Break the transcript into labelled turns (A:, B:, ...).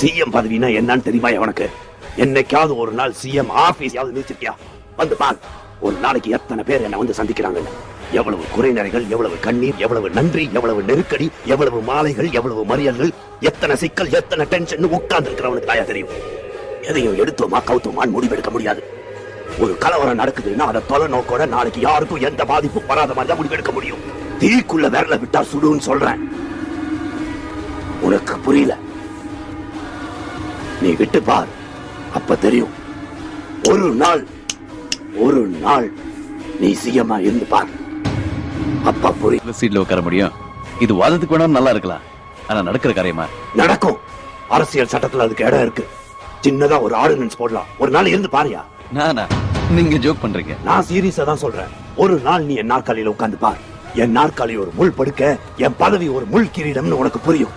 A: CM பதவினா என்னன்னு தெரியுமா உனக்கு? என்னைக்காவது ஒரு நாள் சிஎம் ஆபீஸாவது நினைச்சிருக்கியா? வந்து பார், ஒரு நாளைக்கு எத்தனை பேர் என்ன வந்து சந்திக்கிறாங்க. எவ்வளவு குறைநிறைகள், எவ்வளவு கண்ணீர், எவ்வளவு நன்றி, எவ்வளவு நெருக்கடி, எவ்வளவு மாலைகள், எவ்வளவு மறியல்கள், எத்தனை சிக்கல், எத்தனை டென்ஷன் உட்கார்ந்து இருக்கிறவனுக்கு தாயா தெரியும். எதையும் எடுத்தோமா கவுத்தோமான்னு முடிவெடுக்க முடியாது. ஒரு கலவரம் நடக்குதுன்னா அதை தொலை நோக்கோட நாளைக்கு யாருக்கும் எந்த பாதிப்பும் வராத மாதிரி தான் முடிவெடுக்க முடியும். தீக்குள்ள விரல விட்டா சுடுன்னு சொல்றேன். உனக்கு புரியல? நீ விட்டு பார், அப்ப தெரியும். ஒரு நாள் நீ சிஎம்மா இருந்து பார், அப்ப புரியும்.
B: சீட்ல உட்கார முடியும். இது வாதத்துக்கு வேணா நல்லா இருக்கலாம், ஆனா நடக்கிற காரியமா?
A: நடக்கும். அரசியல் சட்டத்துல அதுக்கு இடம் இருக்கு. சின்னதா ஒரு ஆர்டினன்ஸ் போடலாம். ஒரு நாள் இருந்து பாரியா?
B: நானா? நீங்க ஜோக் பண்றீங்க.
A: நான் சீரியஸா தான் சொல்றேன். ஒரு நாள் நீ என் நாற்காலியில உட்கார்ந்து பார். என் நாற்காலி ஒரு முள் படுக்க, என் பதவி ஒரு முள் கிரீடம்னு உனக்கு புரியும்.